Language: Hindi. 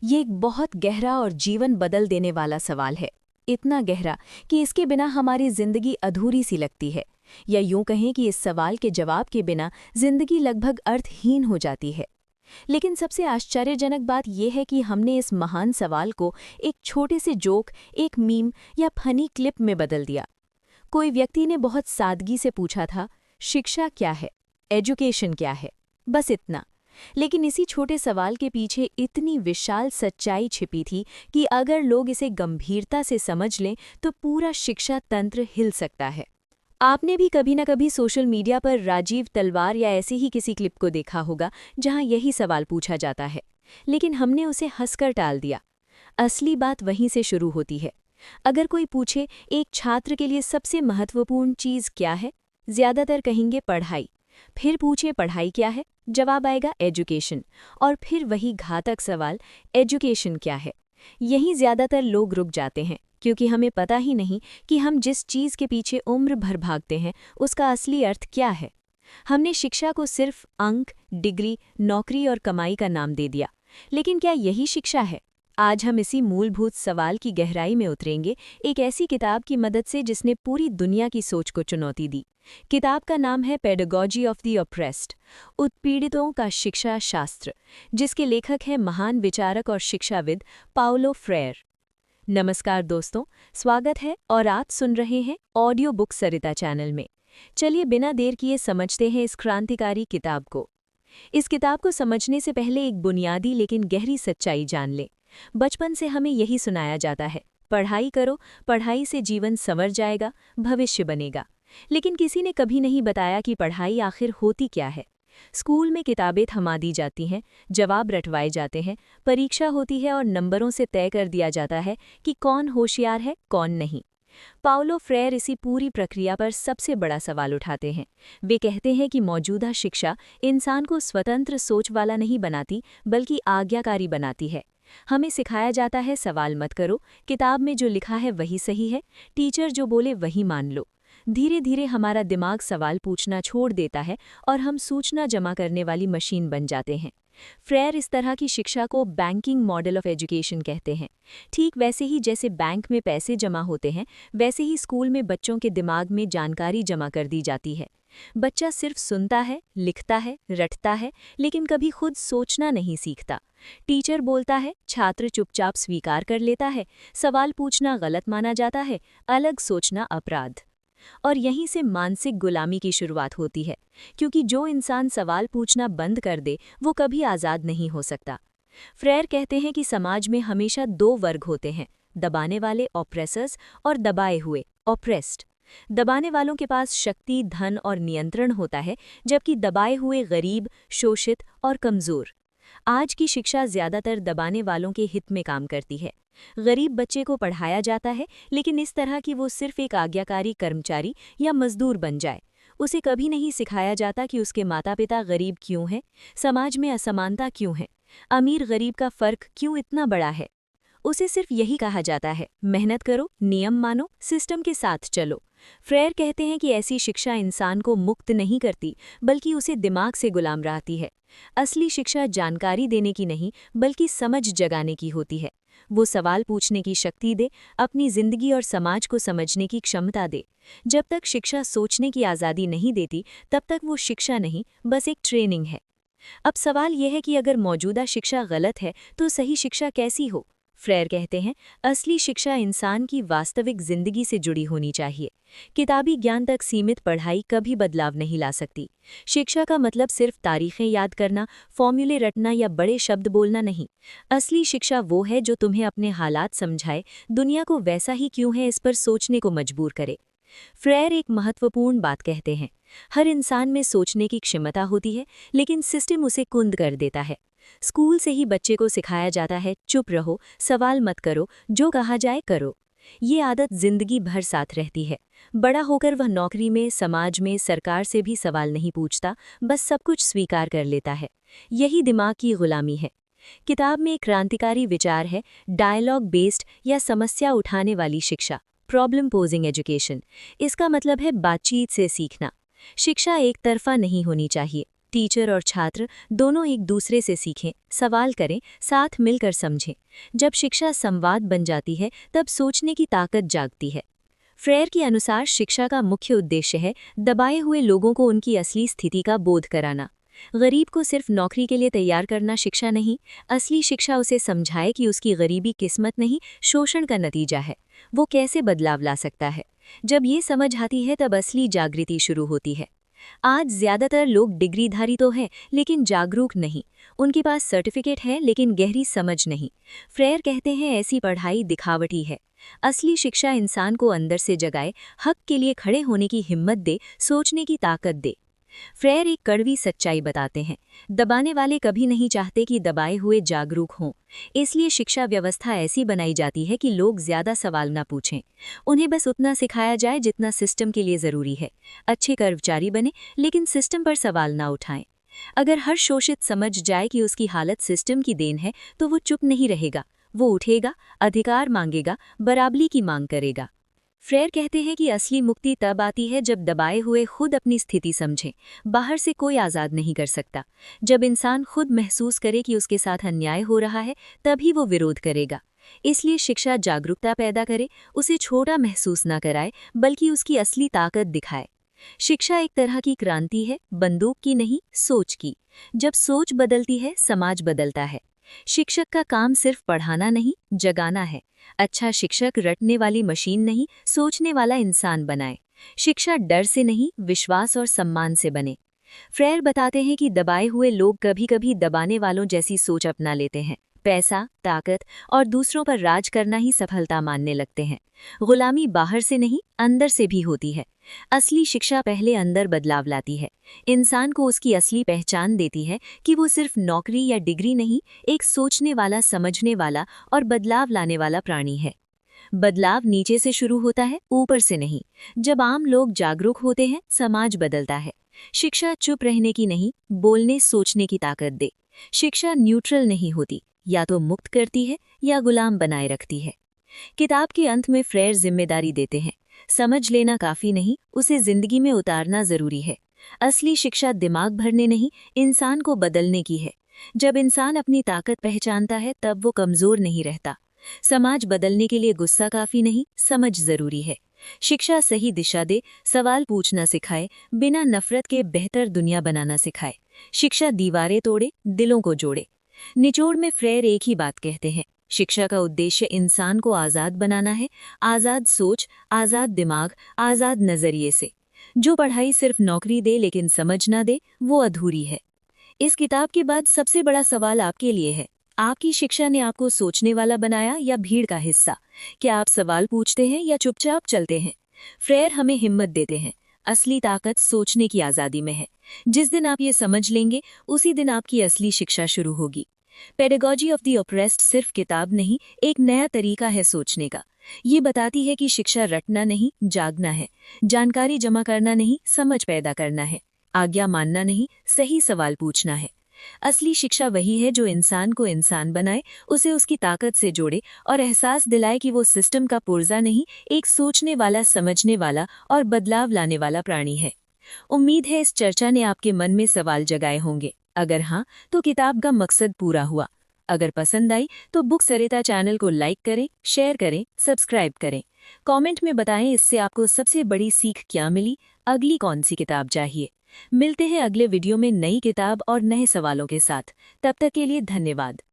ये एक बहुत गहरा और जीवन बदल देने वाला सवाल है। इतना गहरा कि इसके बिना हमारी जिंदगी अधूरी सी लगती है, या यूं कहें कि इस सवाल के जवाब के बिना जिंदगी लगभग अर्थहीन हो जाती है। लेकिन सबसे आश्चर्यजनक बात यह है कि हमने इस महान सवाल को एक छोटे से जोक, एक मीम या फनी क्लिप में बदल दिया। कोई व्यक्ति ने बहुत सादगी से पूछा था, शिक्षा क्या है, एजुकेशन क्या है, बस इतना। लेकिन इसी छोटे सवाल के पीछे इतनी विशाल सच्चाई छिपी थी कि अगर लोग इसे गंभीरता से समझ लें तो पूरा शिक्षा तंत्र हिल सकता है। आपने भी कभी न कभी सोशल मीडिया पर राजीव तलवार या ऐसे ही किसी क्लिप को देखा होगा जहां यही सवाल पूछा जाता है, लेकिन हमने उसे हंसकर टाल दिया। असली बात वहीं से शुरू होती है। अगर कोई पूछे एक छात्र के लिए सबसे महत्वपूर्ण चीज़ क्या है, ज़्यादातर कहेंगे पढ़ाई। फिर पूछे पढ़ाई क्या है, जवाब आएगा एजुकेशन। और फिर वही घातक सवाल, एजुकेशन क्या है। यहीं ज़्यादातर लोग रुक जाते हैं, क्योंकि हमें पता ही नहीं कि हम जिस चीज़ के पीछे उम्र भर भागते हैं उसका असली अर्थ क्या है। हमने शिक्षा को सिर्फ अंक, डिग्री, नौकरी और कमाई का नाम दे दिया। लेकिन क्या यही शिक्षा है? आज हम इसी मूलभूत सवाल की गहराई में उतरेंगे, एक ऐसी किताब की मदद से जिसने पूरी दुनिया की सोच को चुनौती दी। किताब का नाम है पेडागॉजी ऑफ द ऑप्रेस्ड, उत्पीड़ितों का शिक्षा शास्त्र, जिसके लेखक हैं महान विचारक और शिक्षाविद पाउलो फ्रेयर। नमस्कार दोस्तों, स्वागत है और आप सुन रहे हैं ऑडियो बुक सरिता चैनल में। चलिए बिना देर किए समझते हैं इस क्रांतिकारी किताब को। इस किताब को समझने से पहले एक बुनियादी लेकिन गहरी सच्चाई जान लें। बचपन से हमें यही सुनाया जाता है, पढ़ाई करो, पढ़ाई से जीवन संवर जाएगा, भविष्य बनेगा। लेकिन किसी ने कभी नहीं बताया कि पढ़ाई आखिर होती क्या है। स्कूल में किताबें थमा दी जाती हैं, जवाब रटवाए जाते हैं, परीक्षा होती है और नंबरों से तय कर दिया जाता है कि कौन होशियार है, कौन नहीं। पाउलो फ्रेयर इसी पूरी प्रक्रिया पर सबसे बड़ा सवाल उठाते हैं। वे कहते हैं कि मौजूदा शिक्षा इंसान को स्वतंत्र सोच वाला नहीं बनाती, बल्कि आज्ञाकारी बनाती है। हमें सिखाया जाता है सवाल मत करो, किताब में जो लिखा है वही सही है, टीचर जो बोले वही मान लो। धीरे धीरे हमारा दिमाग सवाल पूछना छोड़ देता है और हम सूचना जमा करने वाली मशीन बन जाते हैं। फ्रेयर इस तरह की शिक्षा को बैंकिंग मॉडल ऑफ एजुकेशन कहते हैं। ठीक वैसे ही जैसे बैंक में पैसे जमा होते हैं, वैसे ही स्कूल में बच्चों के दिमाग में जानकारी जमा कर दी जाती है। बच्चा सिर्फ सुनता है, लिखता है, रटता है, लेकिन कभी खुद सोचना नहीं सीखता। टीचर बोलता है, छात्र चुपचाप स्वीकार कर लेता है, सवाल पूछना गलत माना जाता है, अलग सोचना अपराध। और यहीं से मानसिक गुलामी की शुरुआत होती है, क्योंकि जो इंसान सवाल पूछना बंद कर दे वो कभी आज़ाद नहीं हो सकता। फ्रेयर कहते हैं कि समाज में हमेशा दो वर्ग होते हैं, दबाने वाले ऑप्रेसर्स और दबाए हुए ऑप्रेस्ड। दबाने वालों के पास शक्ति, धन और नियंत्रण होता है, जबकि दबाए हुए गरीब, शोषित और कमज़ोर। आज की शिक्षा ज़्यादातर दबाने वालों के हित में काम करती है। गरीब बच्चे को पढ़ाया जाता है, लेकिन इस तरह कि वो सिर्फ एक आज्ञाकारी कर्मचारी या मजदूर बन जाए। उसे कभी नहीं सिखाया जाता कि उसके माता पिता गरीब क्यों हैं, समाज में असमानता क्यों है, अमीर गरीब का फर्क क्यों इतना बड़ा है। उसे सिर्फ यही कहा जाता है, मेहनत करो, नियम मानो, सिस्टम के साथ चलो। फ्रेयर कहते हैं कि ऐसी शिक्षा इंसान को मुक्त नहीं करती, बल्कि उसे दिमाग से गुलाम रहती है। असली शिक्षा जानकारी देने की नहीं, बल्कि समझ जगाने की होती है। वो सवाल पूछने की शक्ति दे, अपनी जिंदगी और समाज को समझने की क्षमता दे। जब तक शिक्षा सोचने की आज़ादी नहीं देती, तब तक वो शिक्षा नहीं, बस एक ट्रेनिंग है। अब सवाल यह है कि अगर मौजूदा शिक्षा गलत है तो सही शिक्षा कैसी हो? फ्रेयर कहते हैं, असली शिक्षा इंसान की वास्तविक जिंदगी से जुड़ी होनी चाहिए। किताबी ज्ञान तक सीमित पढ़ाई कभी बदलाव नहीं ला सकती। शिक्षा का मतलब सिर्फ तारीखें याद करना, फॉर्मूले रटना या बड़े शब्द बोलना नहीं। असली शिक्षा वो है जो तुम्हें अपने हालात समझाए, दुनिया को वैसा ही क्यों है इस पर सोचने को मजबूर करे। फ्रेयर एक महत्वपूर्ण बात कहते हैं, हर इंसान में सोचने की क्षमता होती है, लेकिन सिस्टम उसे कुंद कर देता है। स्कूल से ही बच्चे को सिखाया जाता है, चुप रहो, सवाल मत करो, जो कहा जाए करो। ये आदत जिंदगी भर साथ रहती है। बड़ा होकर वह नौकरी में, समाज में, सरकार से भी सवाल नहीं पूछता, बस सब कुछ स्वीकार कर लेता है। यही दिमाग की गुलामी है। किताब में एक क्रांतिकारी विचार है, डायलॉग बेस्ड या समस्या उठाने वाली शिक्षा, प्रॉब्लम पोजिंग एजुकेशन। इसका मतलब है बातचीत से सीखना। शिक्षा एक तरफा नहीं होनी चाहिए। टीचर और छात्र दोनों एक दूसरे से सीखें, सवाल करें, साथ मिलकर समझें। जब शिक्षा संवाद बन जाती है तब सोचने की ताकत जागती है। फ्रेयर के अनुसार शिक्षा का मुख्य उद्देश्य है दबाए हुए लोगों को उनकी असली स्थिति का बोध कराना। गरीब को सिर्फ नौकरी के लिए तैयार करना शिक्षा नहीं, असली शिक्षा उसे समझाए कि उसकी गरीबी किस्मत नहीं, शोषण का नतीजा है। वो कैसे बदलाव ला सकता है। जब ये समझ आती है तब असली जागृति शुरू होती है। आज ज्यादातर लोग डिग्रीधारी तो हैं लेकिन जागरूक नहीं। उनके पास सर्टिफिकेट है लेकिन गहरी समझ नहीं। फ्रेयर कहते हैं ऐसी पढ़ाई दिखावटी है। असली शिक्षा इंसान को अंदर से जगाए, हक के लिए खड़े होने की हिम्मत दे, सोचने की ताकत दे। फ्रेयर एक कड़वी सच्चाई बताते हैं, दबाने वाले कभी नहीं चाहते कि दबाए हुए जागरूक हों। इसलिए शिक्षा व्यवस्था ऐसी बनाई जाती है कि लोग ज्यादा सवाल ना पूछें। उन्हें बस उतना सिखाया जाए जितना सिस्टम के लिए ज़रूरी है। अच्छे कर्मचारी बने लेकिन सिस्टम पर सवाल ना उठाएं। अगर हर शोषित समझ जाए कि उसकी हालत सिस्टम की देन है तो वो चुप नहीं रहेगा। वो उठेगा, अधिकार मांगेगा, बराबरी की मांग करेगा। फ्रेयर कहते हैं कि असली मुक्ति तब आती है जब दबाए हुए खुद अपनी स्थिति समझें। बाहर से कोई आज़ाद नहीं कर सकता। जब इंसान खुद महसूस करे कि उसके साथ अन्याय हो रहा है तभी वो विरोध करेगा। इसलिए शिक्षा जागरूकता पैदा करे, उसे छोटा महसूस ना कराए बल्कि उसकी असली ताकत दिखाए। शिक्षा एक तरह की क्रांति है, बंदूक की नहीं, सोच की। जब सोच बदलती है समाज बदलता है। शिक्षक का काम सिर्फ पढ़ाना नहीं, जगाना है। अच्छा शिक्षक रटने वाली मशीन नहीं, सोचने वाला इंसान बनाए। शिक्षा डर से नहीं, विश्वास और सम्मान से बने। फ्रेयर बताते हैं कि दबाए हुए लोग कभी कभी दबाने वालों जैसी सोच अपना लेते हैं। पैसा, ताकत और दूसरों पर राज करना ही सफलता मानने लगते हैं। गुलामी बाहर से नहीं, अंदर से भी होती है। असली शिक्षा पहले अंदर बदलाव लाती है। इंसान को उसकी असली पहचान देती है कि वो सिर्फ नौकरी या डिग्री नहीं, एक सोचने वाला, समझने वाला और बदलाव लाने वाला प्राणी है। बदलाव नीचे से शुरू होता है, ऊपर से नहीं। जब आम लोग जागरूक होते हैं समाज बदलता है। शिक्षा चुप रहने की नहीं, बोलने सोचने की ताकत दे। शिक्षा न्यूट्रल नहीं होती, या तो मुक्त करती है या गुलाम बनाए रखती है। किताब के अंत में फ्रेयर जिम्मेदारी देते हैं, समझ लेना काफी नहीं, उसे जिंदगी में उतारना जरूरी है। असली शिक्षा दिमाग भरने नहीं, इंसान को बदलने की है। जब इंसान अपनी ताकत पहचानता है तब वो कमजोर नहीं रहता। समाज बदलने के लिए गुस्सा काफी नहीं, समझ जरूरी है। शिक्षा सही दिशा दे, सवाल पूछना सिखाए, बिना नफरत के बेहतर दुनिया बनाना सिखाए। शिक्षा दीवारें तोड़े, दिलों को जोड़े। निचोड़ में फ्रेयर एक ही बात कहते हैं, शिक्षा का उद्देश्य इंसान को आज़ाद बनाना है। आज़ाद सोच, आज़ाद दिमाग, आज़ाद नज़रिए से। जो पढ़ाई सिर्फ नौकरी दे लेकिन समझ ना दे, वो अधूरी है। इस किताब के बाद सबसे बड़ा सवाल आपके लिए है, आपकी शिक्षा ने आपको सोचने वाला बनाया या भीड़ का हिस्सा? क्या आप सवाल पूछते हैं या चुपचाप चलते हैं? फ्रेयर हमें हिम्मत देते हैं, असली ताकत सोचने की आज़ादी में है। जिस दिन आप ये समझ लेंगे उसी दिन आपकी असली शिक्षा शुरू होगी। पेडागॉजी ऑफ द ऑप्रेस्ड सिर्फ किताब नहीं, एक नया तरीका है सोचने का। ये बताती है कि शिक्षा रटना नहीं, जागना है। जानकारी जमा करना नहीं, समझ पैदा करना है। आज्ञा मानना नहीं, सही सवाल पूछना है। असली शिक्षा वही है जो इंसान को इंसान बनाए, उसे उसकी ताकत से जोड़े और एहसास दिलाए कि वो सिस्टम का पुर्जा नहीं, एक सोचने वाला, समझने वाला और बदलाव लाने वाला प्राणी है। उम्मीद है इस चर्चा ने आपके मन में सवाल जगाए होंगे। अगर हाँ तो किताब का मकसद पूरा हुआ। अगर पसंद आई तो बुक सरिता चैनल को लाइक करें, शेयर करें, सब्सक्राइब करें। कमेंट में बताएं इससे आपको सबसे बड़ी सीख क्या मिली, अगली कौन सी किताब चाहिए। मिलते हैं अगले वीडियो में नई किताब और नए सवालों के साथ। तब तक के लिए धन्यवाद।